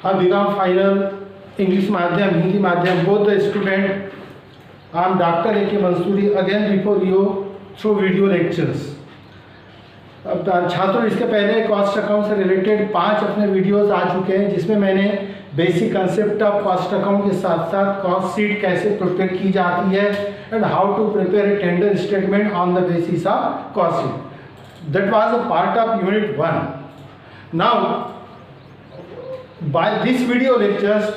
have become final English माध्यम, हिंदी माध्यम, both the student. I am Dr. A.K. Mansoori again before you through video lectures. अब छात्रों, इसके पहले कॉस्ट अकाउंट से रिलेटेड 5 अपने वीडियोस आ चुके हैं, जिसमें मैंने basic concept of cost account के साथ साथ कॉस्ट शीट कैसे प्रिपेयर की जाती है and how to prepare a tender statement on the basis of cost sheet. That was a part of unit 1. Now by this video lectures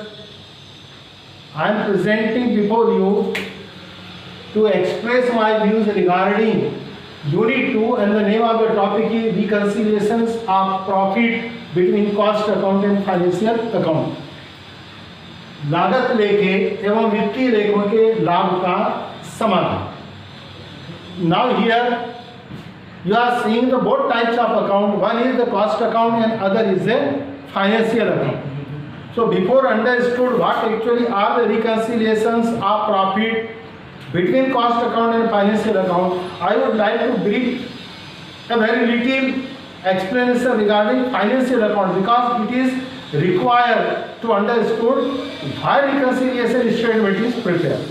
I am presenting before you to express my views regarding unit 2, and the name of the topic is reconciliations of profit between cost account and financial account. लागत लेखे एवं वित्तीय लेखों के लाभ का समाधान. Now here you are seeing the both types of account. One is the cost account and other is a financial account. So before understood what actually are the reconciliations of profit between cost account and financial account, I would like to brief a very little explanation regarding financial account, because it is required to understood why reconciliation statement is prepared.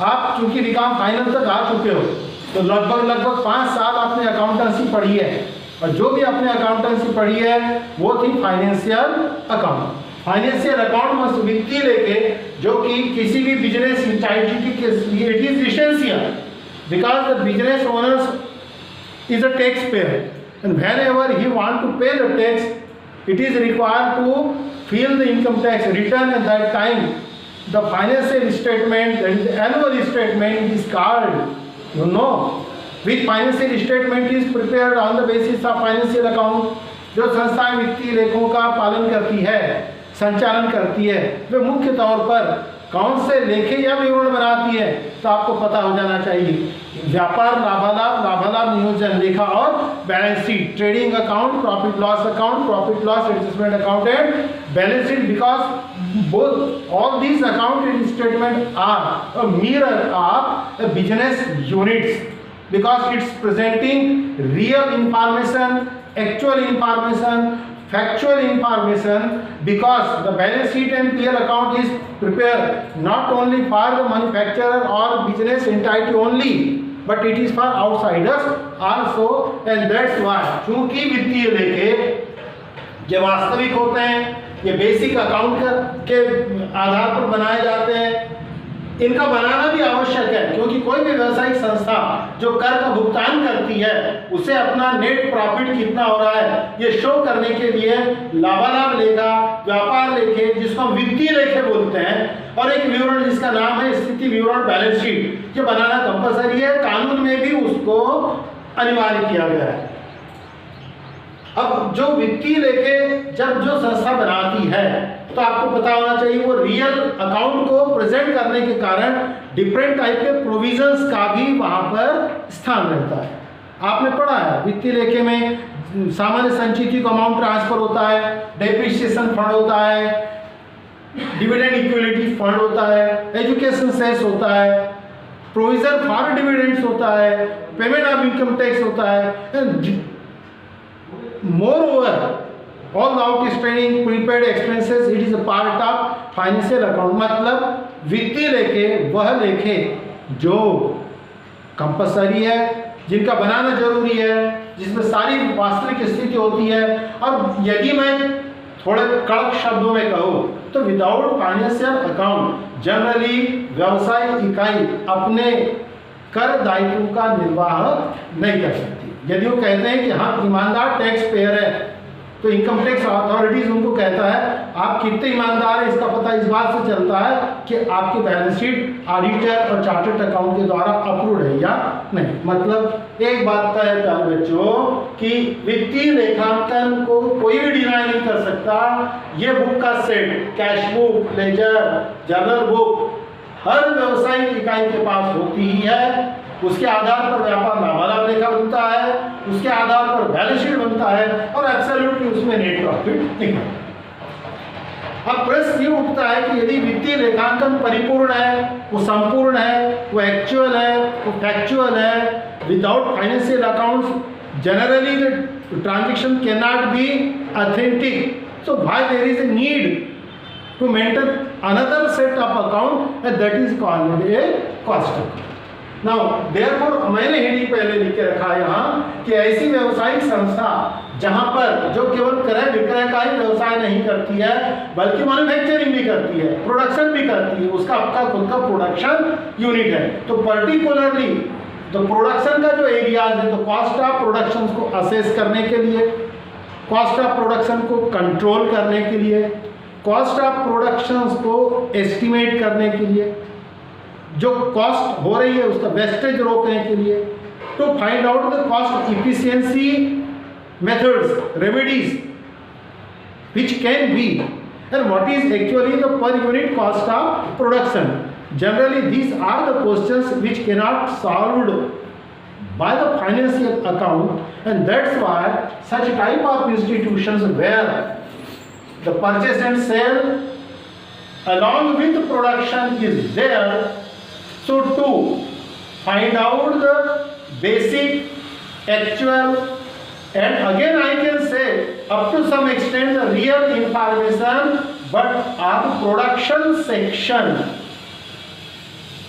आप चूंकि रिकॉम final तक आ चुके हो तो लगभग 5 साल आपने accountancy पढ़ी है, और जो भी आपने अकाउंटेंसी पढ़ी है वो थी फाइनेंशियल अकाउंट. फाइनेंशियल अकाउंट में वित्तीय लेखे जो कि किसी भी बिजनेस एंटिटी के लिए it is essential, because the business owners is a tax payer and whenever he want to pay the tax it is required to fill the income tax return at that time. The financial statement that is annual statement is called, you know, which financial statement is prepared on the basis of financial account. जो संस्थाएं वित्तीय लेखों का पालन करती है, संचालन करती है, वे मुख्य तौर पर कौन से लेखे या विवरण बनाती है, तो आपको पता हो जाना चाहिए. व्यापार लाभालाभ, लाभालाभ नियोजन लेखा और balance sheet, trading account, profit loss account, profit loss adjustment account and balance sheet, because both all these account and statement are a mirror of a business units, because it's presenting real information, actual information, factual information, because the balance sheet and P&L account is prepared not only for the manufacturer or business entity only, but it is for outsiders also. And that's why चूंकि वित्तीय लेखे ये वास्तविक होते हैं, ये basic account के आधार पर बनाए जाते हैं, इनका बनाना भी आवश्यक है, क्योंकि कोई भी व्यावसायिक संस्था जो कर का भुगतान करती है उसे अपना नेट प्रॉफिट कितना हो रहा है ये शो करने के लिए लाभालाभ लेखा, व्यापार लेखे जिसको हम वित्तीय लेखे बोलते हैं, और एक विवरण जिसका नाम है स्थिति विवरण, बैलेंस शीट, ये बनाना कंपलसरी है. कानून में भी उसको अनिवार्य किया गया है. अब जो वित्तीय लेखे जब जो संस्था बनाती है तो आपको पता होना चाहिए वो रियल अकाउंट को प्रेजेंट करने के कारण डिफरेंट टाइप के प्रोविजंस का भी वहां पर स्थान रहता है. आपने पढ़ा है वित्तीय लेखे में सामान्य संचिति को अमाउंट ट्रांसफर होता है, डेप्रिसिएशन फंड होता है, डिविडेंड इक्विटी फंड होता है, एजुकेशन सेस होता है, प्रोविजन फॉर डिविडेंड्स होता है, पेमेंट ऑफ इनकम टैक्स होता है. Moreover, all outstanding prepaid expenses it is a part of financial account. मतलब वित्तीय लेखे वह लेखे जो कंपलसरी है, जिनका बनाना जरूरी है, जिसमें सारी वास्तविक स्थिति होती है. और यदि मैं थोड़े कड़क शब्दों में कहूँ तो विदाउट फाइनेंशियल अकाउंट जनरली व्यवसाय इकाई अपने कर दायित्व का निर्वाह नहीं कर सकती. यदि वो कहते हैं कि हाँ ईमानदार टैक्स पेयर है, तो इनकम टैक्स अथॉरिटीज उनको कहता है आप कितने ईमानदार हैं, इसका पता इस बात से चलता है कि आपकी बैलेंस शीट ऑडिटर और चार्टर्ड अकाउंट के द्वारा अप्रूव्ड है या नहीं. मतलब एक बात तय है प्यारे बच्चों कि वित्तीय लेखांकन को कोई भी डिनाई नहीं कर सकता. ये बुक का set, cash book, ledger, journal book हर व्यवसायिक इकाई के पास होती ही है. उसके आधार पर व्यापार लाभालाभ लेखा बनता है, उसके आधार पर बैलेंस शीट बनता है, और एब्सोल्युटली उसमें नेट प्रॉफिट निकलता है. अब प्रश्न ये उठता है कि यदि वित्तीय लेखांकन परिपूर्ण है, वो संपूर्ण है, वो एक्चुअल है, वो फैक्चुअल है, without financial accounts generally the transaction can not be authentic. So why there is a need to maintain another set of account and that is called a cost account. Now therefore मैंने heading पहले लिख के रखा है यहाँ कि ऐसी व्यवसायिक संस्था जहाँ पर जो केवल क्रय विक्रय का ही व्यवसाय नहीं करती है बल्कि मैन्युफैक्चरिंग भी करती है, प्रोडक्शन भी करती है, उसका आपका खुद का प्रोडक्शन यूनिट है, तो पर्टिकुलरली तो प्रोडक्शन का जो एरियाज है तो कॉस्ट ऑफ प्रोडक्शन को असेस करने के लिए, कॉस्ट ऑफ प्रोडक्शन को कंट्रोल करने के लिए, कॉस्ट ऑफ प्रोडक्शन को एस्टिमेट करने के लिए, जो कॉस्ट हो रही है उसका वेस्टेज रोकने के लिए, to find out the cost efficiency methods, remedies which can be and what is actually the per unit cost of production. Generally these are the questions which cannot solved by the financial account and that's why such type of institutions where the purchase and sale along with production is there, so to find out the basic actual and again I can say up to some extent the real information but on production section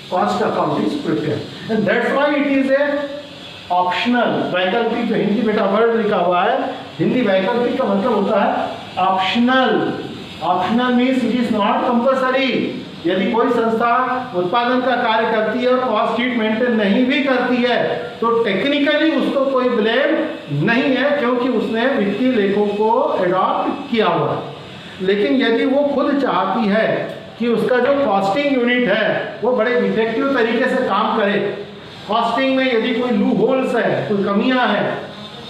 cost account is prepared and that's why it is a optional वैकल्पिक, जो हिंदी में word लिखा हुआ है, हिंदी वैकल्पिक का मतलब होता है optional. Optional means it is not compulsory. यदि कोई संस्था उत्पादन का कार्य करती है और कॉस्ट शीट मेंटेन नहीं भी करती है तो टेक्निकली उसको कोई ब्लेम नहीं है क्योंकि उसने वित्तीय लेखों को एडॉप्ट किया हुआ है. लेकिन यदि वो खुद चाहती है कि उसका जो कॉस्टिंग यूनिट है वो बड़े इफेक्टिव तरीके से काम करे, कॉस्टिंग में यदि कोई लू होल्स है, कोई कमियां हैं,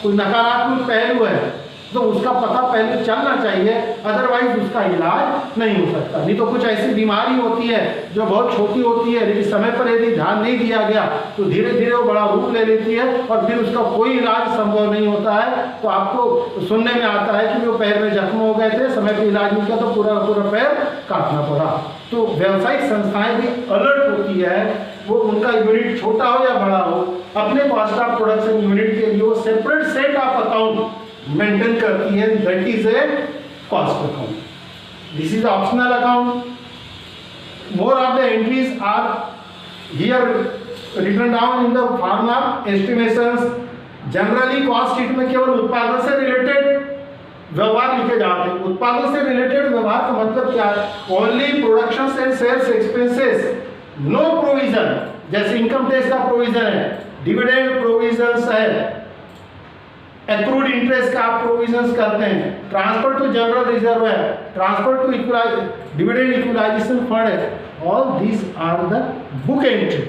कोई नकारात्मक पहलू है तो उसका पता पहले चलना चाहिए, अदरवाइज उसका इलाज नहीं हो सकता. नहीं तो कुछ ऐसी बीमारी होती है जो बहुत छोटी होती है लेकिन समय पर यदि ध्यान नहीं दिया गया तो धीरे धीरे वो बड़ा रूप ले लेती है और फिर उसका कोई इलाज संभव नहीं होता है. तो आपको सुनने में आता है कि वो पैर में जख्म हो गए थे, समय पर इलाज नहीं किया तो पूरा पूरा पैर काटना पड़ा. तो व्यावसायिक संस्थाएं भी अलर्ट होती है, वो उनका यूनिट छोटा हो या बड़ा हो, अपने कॉस्ट ऑफ प्रोडक्शन यूनिट के लिए वो separate set of account maintain करती है. That is a cost account. This is optional account. More of the entries are here written down in the form of estimations. Generally cost sheet में केवल उत्पादन से related व्यवहार लिखे जाते हैं. उत्पादन से रिलेटेड व्यवहार का मतलब क्या है? Only production and sales expenses, no provision. जैसे इनकम टैक्स का प्रोविजन है, डिविडेंड प्रोविजंस है, एक्रूड इंटरेस्ट का आप प्रोविजंस करते हैं, ट्रांसफर टू जनरल रिजर्व है, transfer to dividend equalisation fund है. All these are the book entry.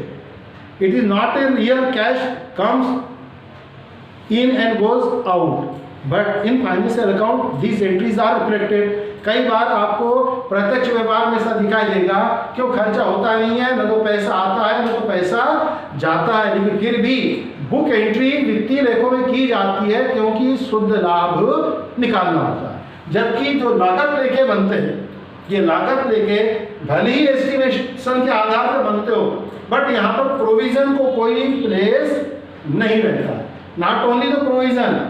It is not a real cash comes in and goes out but in financial account these entries are reflected. कई बार आपको प्रत्यक्ष व्यवहार में ऐसा दिखाई देगा क्यों खर्चा होता नहीं है, न तो पैसा आता है न तो पैसा जाता है, लेकिन फिर भी बुक एंट्री वित्तीय लेखों में की जाती है क्योंकि शुद्ध लाभ निकालना होता है. जबकि जो लागत लेखे बनते हैं, ये लागत लेखे भले ही एस्टिमेशन के आधार पर बनते हो बट यहाँ पर प्रोविजन को कोई प्लेस नहीं रहता है. Not only the provision,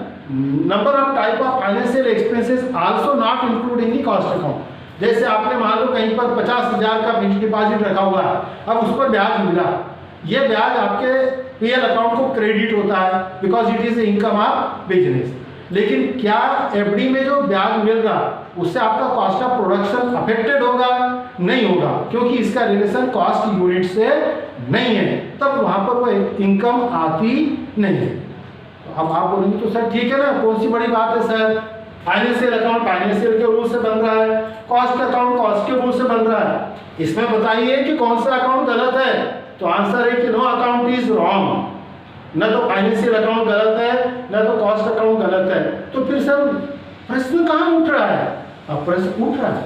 number of type of financial expenses also not include in the cost account. जैसे आपने मान लो कहीं पर 50,000 का फिक्स्ड डिपॉजिट रखा हुआ है, अब उस पर ब्याज मिला, ये ब्याज आपके पीएल अकाउंट को क्रेडिट होता है because it is income of business. लेकिन क्या एफडी में जो ब्याज मिल रहा उससे आपका कॉस्ट ऑफ प्रोडक्शन अफेक्टेड होगा? नहीं होगा क्योंकि इसका रिलेशन कॉस्ट यूनिट से नहीं है, तब वहाँ पर वो इनकम आती नहीं है. अब आप बोलेंगे तो सर ठीक है ना, कौन सी बड़ी बात है सर, फाइनेंशियल अकाउंट फाइनेंशियल के रूल से बन रहा है, कॉस्ट अकाउंट कॉस्ट के रूल से बन रहा है, इसमें बताइए कि कौन सा अकाउंट गलत है. तो आंसर है कि नो अकाउंट इज रॉन्ग. न तो फाइनेंशियल अकाउंट गलत है न तो कॉस्ट अकाउंट गलत है. तो फिर सर प्रश्न कहाँ उठ रहा है? अब प्रश्न उठ रहा है,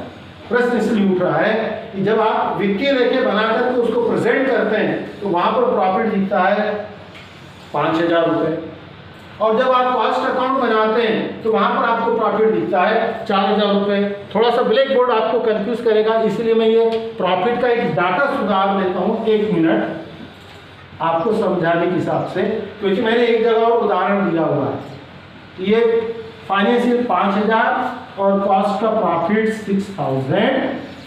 प्रश्न इसलिए उठ रहा है कि जब आप वित्तीय लेखे बना करके उसको प्रेजेंट करते हैं तो वहाँ पर प्रॉफिट दिखता है 5,000 रुपये और जब आप कॉस्ट अकाउंट बनाते हैं तो वहाँ पर आपको प्रॉफिट दिखता है 4,000 रुपये. थोड़ा सा ब्लैक बोर्ड आपको कंफ्यूज करेगा, इसलिए मैं ये प्रॉफिट का एक डाटा सुधार लेता हूँ 1 मिनट आपको समझाने के हिसाब से, क्योंकि मैंने एक जगह और उदाहरण दिया हुआ है. ये फाइनेंशियल 5,000 और कॉस्ट का profit 6,000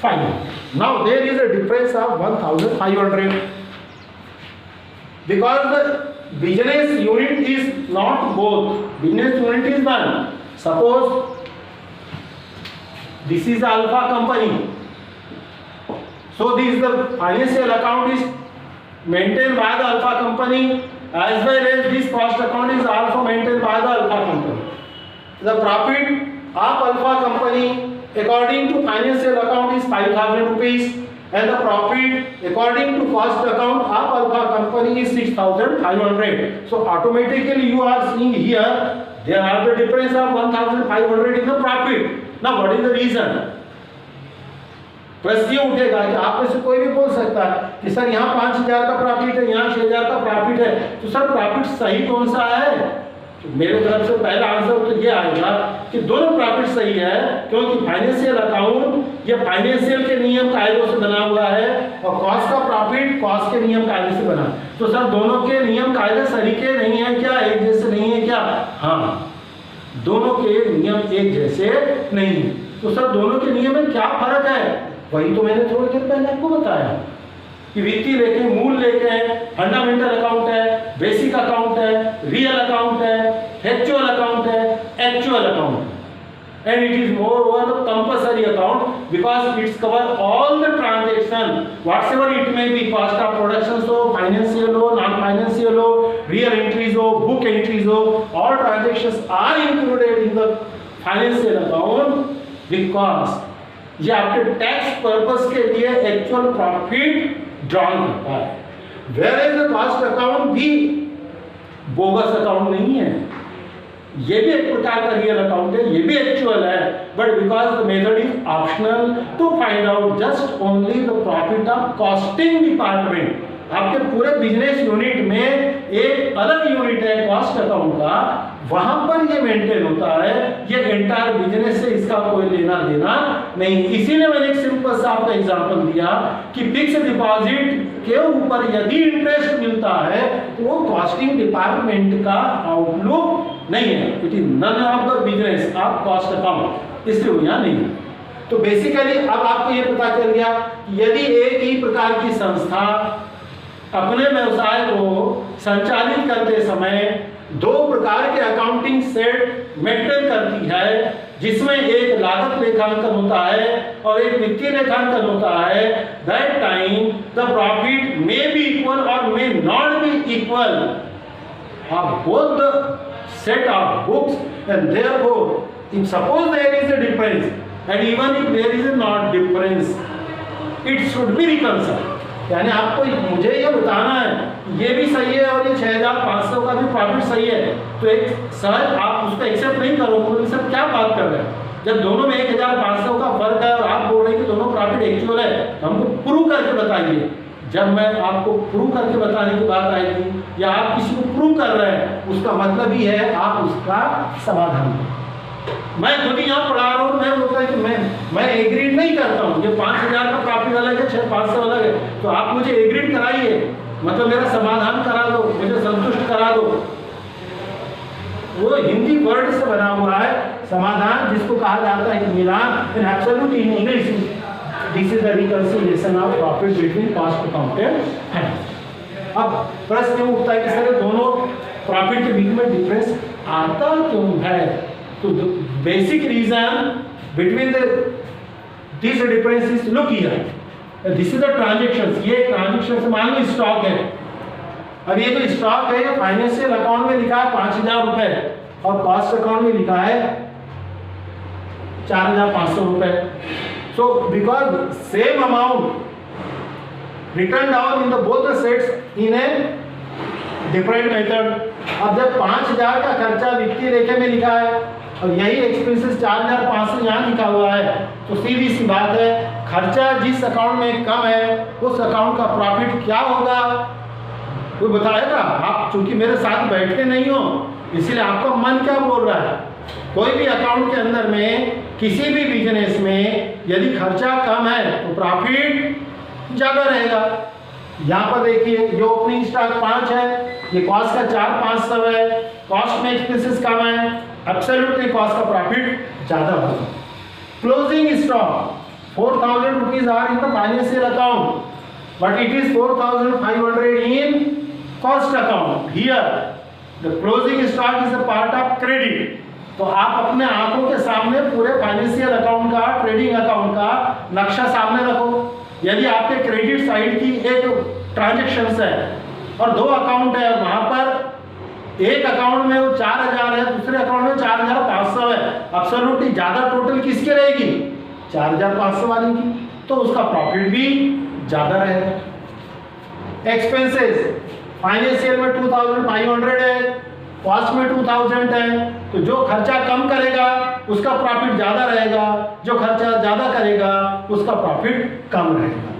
500. Now there is a difference of 1500 because the business unit is not both. Business unit is one. Suppose this is alpha company. So this the financial account is maintained by the alpha company as well as this cost account is also maintained by the alpha company. The profit of alpha company according to financial account is 5,000 rupees and the profit according to cost account of alpha company is 6,500. So automatically you are seeing here there are the difference of 1,500 in the profit. Now what is the reason? प्रश्न ये उठेगा कि आप में से कोई भी बोल सकता है कि सर यहाँ 5,000 का प्रॉफिट है, यहाँ 6,000 का प्रॉफिट है, तो सर प्रॉफिट सही कौन सा है? तो मेरे तरफ से पहला आंसर तो ये आएगा कि दोनों प्रॉफिट सही है, क्योंकि फाइनेंशियल अकाउंट ये फाइनेंशियल के नियम कायदों से बना हुआ है और कॉस्ट का प्रॉफिट कॉस्ट के नियम कायदे से बना। तो सर दोनों के नियम कायदे सरीके नहीं है क्या, एक जैसे नहीं है क्या? हाँ, दोनों के नियम एक जैसे नहीं है। तो सर दोनों के नियम में क्या फर्क है? वही तो मैंने थोड़ी देर पहले आपको बताया कि वित्तीय लेखे मूल लेखे है, फंडामेंटल अकाउंट है, बेसिक अकाउंट है, रियल अकाउंट है, फैक्चुअल अकाउंट है, एक्चुअल अकाउंट है, and it is moreover the compulsory account because it's cover all the transaction whatever it may be, cost of production हो, financial हो, non financial हो, real entries हो, book entries हो, all transactions are included in the financial account because ये आपके tax purpose के लिए actual profit drawn करता है। Where is the cost account भी बोगस अकाउंट नहीं है, ये भी एक प्रकार का रियल अकाउंट है, ये भी एक्चुअल है, but because the method is optional to find out just only the profit of costing department. आपके पूरे बिजनेस यूनिट में एक अलग यूनिट है कॉस्ट अकाउंट का, वहां पर ये मेंटेन होता है, ये एंटायर बिजनेस से इसका कोई लेना देना नहीं। इसीलिए मैंने एक सिंपल सा आपका एग्जांपल दिया कि फिक्स डिपॉजिट के ऊपर यदि इंटरेस्ट मिलता है तो वो कॉस्टिंग डिपार्टमेंट का आउटलुक नहीं है, it is none of the business of cost account, इसलिए वो यहाँ नहीं है। तो बेसिकली अब आपको ये पता चल गया यदि एक ही प्रकार की संस्था अपने व्यवसाय को संचालित करते समय दो प्रकार के अकाउंटिंग सेट मेंटेन करती है, जिसमें एक लागत लेखांकन होता है और एक वित्तीय लेखांकन होता है, that time the profit may be equal और may not be equal of both the set of books and therefore if suppose there is a difference and even if there is not difference it should be reconciled. यानी आपको मुझे ये बताना है ये भी सही है और ये 6,500 का भी प्रॉफिट सही है, तो एक सर आप उसको एक्सेप्ट नहीं करोगे सर क्या बात कर रहे हैं, जब दोनों में 1,500 का फर्क है और आप बोल रहे हैं कि दोनों प्रॉफिट एक्चुअल है, हमको प्रूव करके बताइए। जब मैं आपको प्रूव करके बताने की बात आएगी या आप किसी को प्रूव कर रहे हैं, उसका मतलब ही है आप उसका समाधान करें। मैं खुद यहाँ पढ़ा रहा हूँ, मैं बोलता है कि मैं एग्रीड नहीं करता हूँ, ये 5,000 का प्रॉफिट अलग है, 6,500 अलग है, तो आप मुझे एग्रीड कराइए, मतलब मेरा समाधान करा दो, मुझे संतुष्ट करा दो। वो हिंदी वर्ड से बना हुआ है समाधान, जिसको कहा जाता है मिलान in absolute in English this is the reconciliation of profit between cost account and finance. अब प्रश्न उठता है कि सर दोनों प्रॉफिट के बीच में डिफरेंस आता क्यों है? तो basic reason between these differences, look here, this is the transactions, ये ट्रांजेक्शन मान लो स्टॉक है, अब ये तो स्टॉक है, फाइनेंशियल अकाउंट में लिखा है 5,000 रुपए और कॉस्ट अकाउंट में लिखा है 4,500 रुपए। So because same amount return down in the both the sets in a different method. अब जब 5,000 का खर्चा वित्तीय लेखे में लिखा है और यही एक्सपेंसेस 4,500 यहाँ लिखा हुआ है, तो सीधी सी बात है खर्चा जिस अकाउंट में कम है उस अकाउंट का प्रॉफिट क्या होगा कोई बताएगा? आप चूंकि मेरे साथ बैठे नहीं हो इसलिए आपका मन क्या बोल रहा है। कोई भी अकाउंट के अंदर में किसी भी बिजनेस में यदि खर्चा कम है तो प्रॉफिट ज़्यादा रहेगा। यहाँ पर देखिए ये ओपनिंग स्टॉक 5 है, ये कॉस्ट का 4,500 है, कॉस्ट में एक्सपेंसेस कम है, एब्सोल्युटली कॉस्ट का प्रॉफिट ज्यादा होगा। Closing stock 4,000 rupees are in the financial account, but it is 4,500 in cost account. Here the closing stock is a part of credit. तो आप अपने आंखों के सामने पूरे फाइनेंशियल अकाउंट का, ट्रेडिंग अकाउंट का नक्शा सामने रखो। यदि आपके क्रेडिट साइड की एक ट्रांजैक्शंस है और दो अकाउंट है, वहां पर एक अकाउंट में वो 4,000 है, दूसरे अकाउंट में 4,500 है, अब्सोल्युटली ज्यादा टोटल किसकी रहेगी? 4,500 वाली की, तो उसका प्रॉफिट भी ज्यादा रहेगा। एक्सपेंसेस फाइनेंशियल में 2,500 है, कॉस्ट में 2,000 है, तो जो खर्चा कम करेगा उसका प्रॉफिट ज्यादा रहेगा, जो खर्चा ज्यादा करेगा उसका प्रॉफिट कम रहेगा।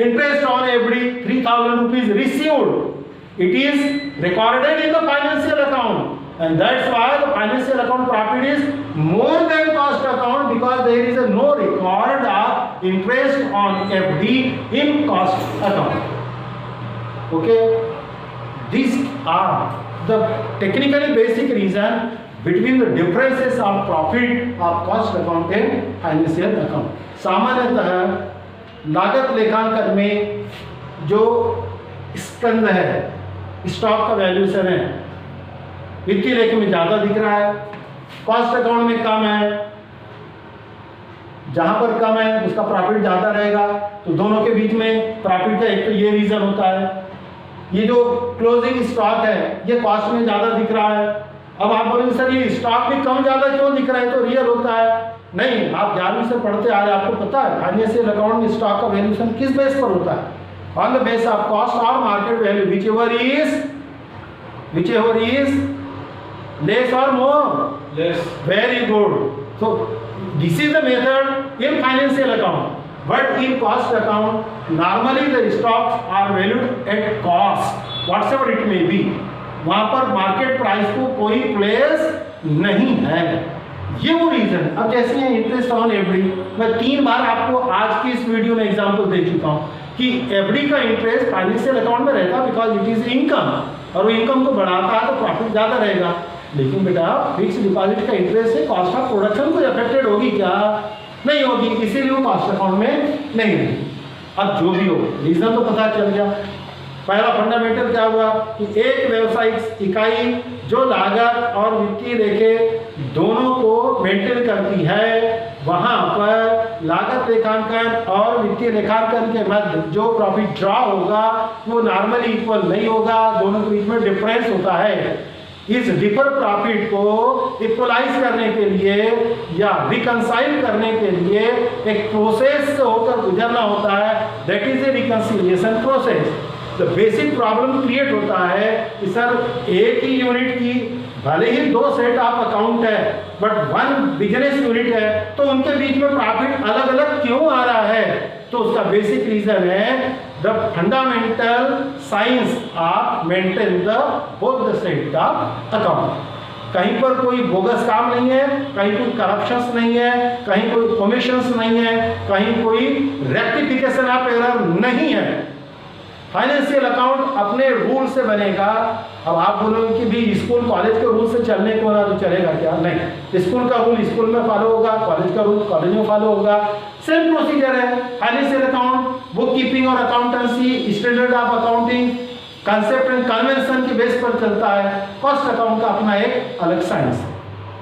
Interest on FD 3,000 rupees received, it is recorded in the financial account and that's why the financial account profit is more than cost account, because there is no record of interest on FD in cost account. Okay, these are the technically basic reason between the differences of profit of cost account and financial account. सामान्यतः लागत लेखांकन में जो स्कंद है, stock का valuation है, वित्तीय लेख में ज़्यादा दिख रहा है, कॉस्ट अकाउंट में कम है। जहां पर कम है उसका प्रॉफिट ज़्यादा रहेगा, तो दोनों के बीच में प्रॉफिट का एक तो ये रीज़न होता है। ये जो क्लोजिंग स्टॉक है ये कॉस्ट में ज़्यादा दिख रहा है। अब आप बोलेंगे सर ये स्टॉक भी कम ज़्यादा क्यों दिख रहा है, तो रियल होता है। नहीं, आप 11वीं से पढ़ते आ रहे, आपको पता है फाइनेंशियल अकाउंट में स्टॉक का वैल्यूएशन किस बेस पर होता है? On the base of cost or market value, whichever is less or more. Less. Very good. So this is the method in financial account. But in cost account, normally the stocks are valued at cost, whatever it may be. वहाँ पर market price को कोई place नहीं है। ये वो reason. अब जैसे है इंटरेस्ट ऑन एफडी, मैं 3 बार आपको आज की इस वीडियो में एग्जांपल दे चुका हूँ कि एफडी का इंटरेस्ट फाइनेंशियल अकाउंट में रहता है बिकॉज इट इज इनकम, और वो इनकम को बढ़ाता है तो प्रॉफिट ज़्यादा रहेगा। लेकिन बेटा फिक्स डिपॉजिट का इंटरेस्ट से कॉस्ट ऑफ प्रोडक्शन को अफेक्टेड होगी क्या? नहीं होगी, इसीलिए वो कॉस्ट अकाउंट में नहीं होगी। अब जो भी हो, रीजन तो पता चल गया। पहला फंडामेंटल क्या हुआ कि एक व्यवसायिक इकाई जो लागत और वित्तीय लेखे दोनों को मेंटेन करती है, वहां पर लागत लेखांकन और वित्तीय लेखांकन के मध्य जो प्रॉफिट ड्रॉ होगा वो नॉर्मली इक्वल नहीं होगा, दोनों के बीच में डिफरेंस होता है। इस डिफर प्रॉफिट को इक्वलाइज करने के लिए या रिकंसाइल करने के लिए एक प्रोसेस से होकर गुजरना होता है, that is A reconciliation process. तो बेसिक प्रॉब्लम क्रिएट होता है कि सर एक ही यूनिट की भले ही 2 सेट ऑफ अकाउंट है बट 1 बिजनेस यूनिट है, तो उनके बीच में प्रॉफिट अलग अलग क्यों आ रहा है? तो उसका बेसिक रीजन है the fundamental science of maintain the both the set of account. कहीं पर कोई बोगस काम नहीं है, कहीं कोई करप्शंस नहीं है, कहीं कोई कमीशंस नहीं है, कहीं कोई रेक्टिफिकेशन ऑफ एरर नहीं है। फाइनेंशियल अकाउंट अपने रूल से बनेगा। अब आप बोलोगे कि भी स्कूल कॉलेज के रूल से चलने को ना तो चलेगा क्या? नहीं, स्कूल का रूल स्कूल में फॉलो होगा, कॉलेज का रूल कॉलेज में फॉलो होगा। सेम प्रोसीजर है। फाइनेंशियल अकाउंट बुक कीपिंग और accountancy, standard of accounting, concept and convention के बेस पर चलता है। कॉस्ट अकाउंट का अपना एक अलग साइंस है।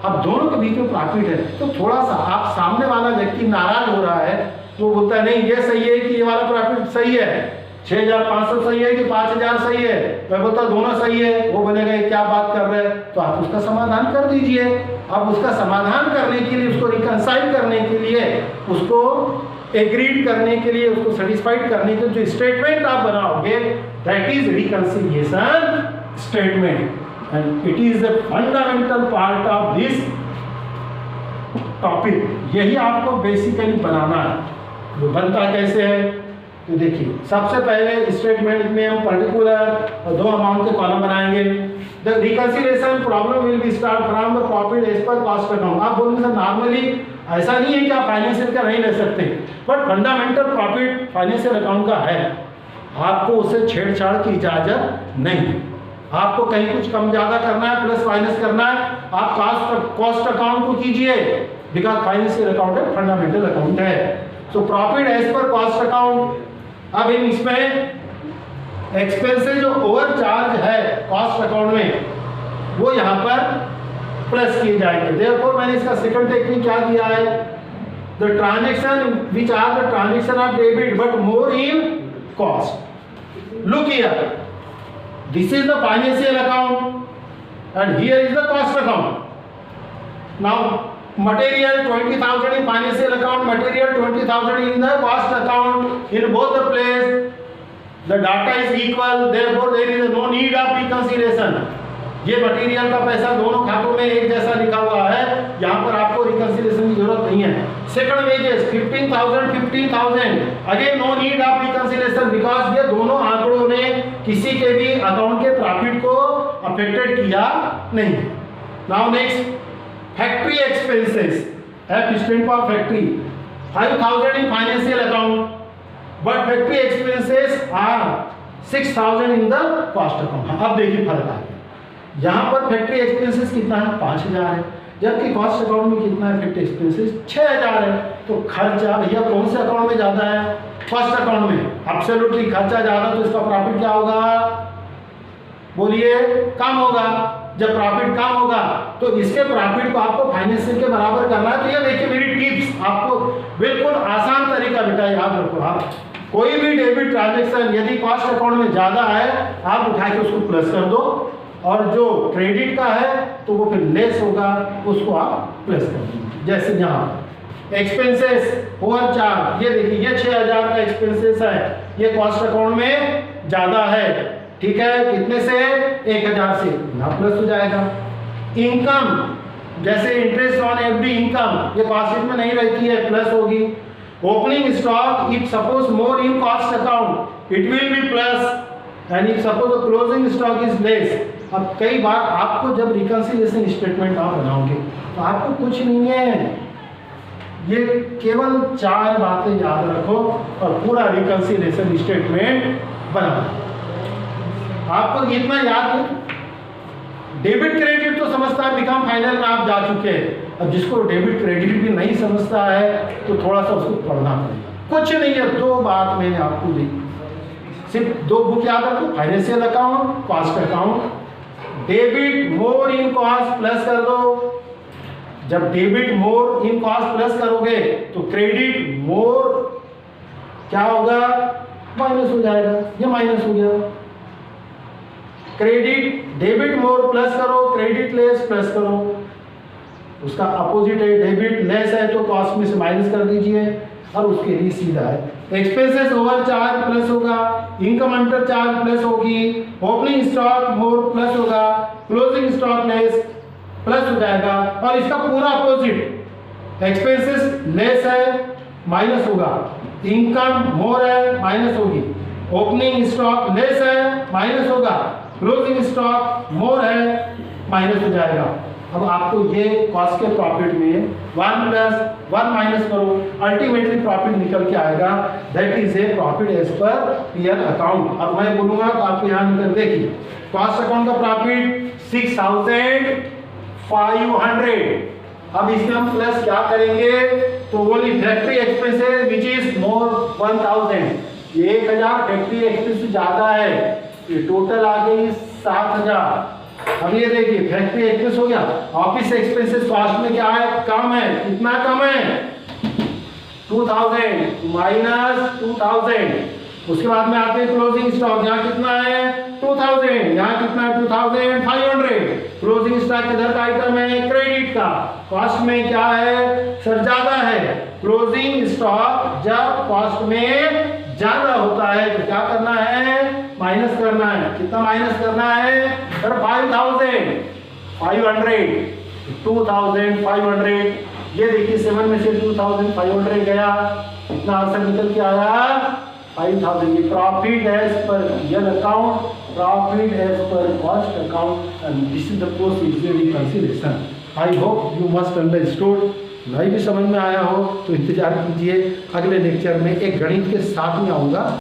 अब दोनों के बीच में प्रॉफिट है, तो थोड़ा सा आप सामने वाला व्यक्ति नाराज हो रहा है, वो बोलता है नहीं ये सही है कि ये वाला प्रॉफिट सही है, 6,500 सही है कि 5,000 सही है, मैं बोलता दोनों सही है, वो बोलेगा ये क्या बात कर रहे हैं, तो आप उसका समाधान कर दीजिए। अब उसका समाधान करने के लिए, उसको रिकंसाइल करने के लिए, उसको एग्रीड करने के लिए, उसको सेटिस्फाइड करने के लिए जो स्टेटमेंट आप बनाओगे that is reconciliation statement and it is the fundamental part of this topic. यही आपको बेसिकली बनाना है। वो बनता कैसे है तो देखिए, सबसे पहले स्टेटमेंट में हम पर्टिकुलर 2 अमाउंट के कॉलम बनाएंगे। The reconciliation problem will be start from the profit as per cost account. आप बोलोगे सर नॉर्मली ऐसा नहीं है कि आप फाइनेंशियल का नहीं ले सकते, but fundamental profit financial account का है, आपको उससे छेड़छाड़ की इजाजत नहीं। आपको कहीं कुछ कम ज्यादा करना है, प्लस माइनस करना है, आप कॉस्ट अकाउंट को कीजिए बिकॉज फाइनेंशियल अकाउंट है, फंडामेंटल अकाउंट है। So profit as per cost account. अब इन इसमें एक्सपेंसेस जो ओवर चार्ज है कॉस्ट अकाउंट में वो यहाँ पर प्लस किए जाएंगे। देयरफॉर मैंने इसका सेकंड टेक्निक क्या दिया है, the transaction which are the transaction of debit but more in cost. Look here, this is the financial account and here is the cost account. Now material 20,000 in financial account, material 20,000 in the cost account. In both the place the data is equal, therefore there is no need of reconciliation. ये material का पैसा दोनों खातों में एक जैसा लिखा हुआ है, यहाँ पर आपको रिकंसिलिएशन की जरूरत नहीं है। Second wages 15,000 again no need of reconciliation because ये दोनों आंकड़ों ने किसी के भी अकाउंट के प्रॉफिट को अफेक्टेड किया नहीं। Now next factory expenses, F stand for factory. 5,000 in financial account but factory expenses are 6,000 in the cost account. अब देखिए फर्क आ गया, यहाँ पर फैक्ट्री एक्सपेंसेस कितना है 5,000 है, जबकि कॉस्ट अकाउंट में कितना है फैक्ट्री एक्सपेंसेस 6,000 है। तो खर्चा भैया कौन से अकाउंट में ज़्यादा है, फर्स्ट अकाउंट में। एब्सोल्युटली खर्चा ज़्यादा तो इसका प्रॉफिट क्या होगा, बोलिए कम होगा। जब प्रॉफिट कम होगा तो इसके प्रॉफिट को आपको फाइनेंशियल के बराबर करना है। तो ये देखिए मेरी टिप्स, आपको बिल्कुल आसान तरीका बेटा याद रखो। आप कोई भी डेबिट ट्रांजैक्शन यदि कॉस्ट अकाउंट में ज़्यादा है आप उठा के उसको प्लस कर दो, और जो क्रेडिट का है तो वो फिर लेस होगा, उसको आप प्लस कर दो। जैसे यहाँ एक्सपेंसेस ओवर चार्ज, ये देखिए ये 6,000 का एक्सपेंसेस है, ये कॉस्ट अकाउंट में ज़्यादा है, ठीक है। कितने से 1,000 से, यहाँ प्लस हो जाएगा। इनकम जैसे इंटरेस्ट ऑन एवरी इनकम, ये कॉस्ट शीट में नहीं रहती है, प्लस होगी। Opening stock if suppose more in cost account it will be plus and if suppose closing stock is less. अब कई बार आपको जब रिकंसिलिएशन स्टेटमेंट आप बनाओगे तो आपको कुछ नहीं है, ये केवल 4 बातें याद रखो और पूरा रिकंसिलिएशन स्टेटमेंट बनाओ। आपको इतना याद है, डेबिट क्रेडिट तो समझता है, बिकम फाइनल में आप जा चुके हैं। अब जिसको डेबिट क्रेडिट भी नहीं समझता है तो थोड़ा सा उसको पढ़ना पड़ेगा। कुछ नहीं है, 2 बात मैंने आपको दी, सिर्फ 2 बुक याद रखो, financial account, cost account. Debit more in cost plus कर दो, जब debit more in cost plus करोगे तो क्रेडिट मोर क्या होगा, माइनस हो जाएगा, ये माइनस हो गया। क्रेडिट डेबिट मोर प्लस करो, क्रेडिट लेस प्लस करो, उसका अपोजिट है, डेबिट लेस है तो कॉस्ट में से माइनस कर दीजिए और उसके लिए सीधा है। एक्सपेंसेस ओवर चार्ज प्लस होगा, इनकम अंडर चार्ज प्लस होगी, ओपनिंग स्टॉक मोर प्लस होगा, क्लोजिंग स्टॉक लेस प्लस हो जाएगा। और इसका पूरा अपोजिट, एक्सपेंसेस लेस है माइनस होगा, इनकम मोर है माइनस होगी, ओपनिंग स्टॉक लेस है माइनस होगा, क्लोजिंग स्टॉक मोर है माइनस हो जाएगा। अब आपको ये कॉस्ट के प्रॉफिट में 1 + 1 माइनस करो, अल्टीमेटली प्रॉफिट निकल के आएगा, that is a profit as per PL account. अब मैं बोलूंगा तो आपको यहाँ निकल, देखिए कॉस्ट अकाउंट का प्रॉफिट 6,500। अब इसमें हम प्लस क्या करेंगे, तो only factory expenses which is more 1,000, 1,000 factory expense ज्यादा है, ये टोटल आ गई 7,000। अब ये देखिए फैक्ट्री एक्सपेंस हो गया, ऑफिस एक्सपेंसेस कॉस्ट में क्या है, कम है, कितना कम है 2,000 माइनस 2,000। उसके बाद में आते हैं क्लोजिंग स्टॉक, यहाँ कितना है 2,000, यहाँ कितना है 2,500। क्लोजिंग स्टॉक किधर का आइटम है, क्रेडिट का, कॉस्ट में क्या है सर ज्यादा है। क्लोजिंग स्टॉक जब कॉस्ट में ज्यादा होता है तो क्या करना है, माइनस करना है। कितना माइनस करना है सर 5,500, 2,500। ये देखिए 7 में से 2,500 गया, कितना आंसर निकल के आया 5,000। ये profit as per real account, profit as per cost account and this is the procedure reconciliation. I hope you must understood. नहीं भी समझ में आया हो तो इंतजार कीजिए, अगले लेक्चर में एक गणित के साथ में आऊँगा।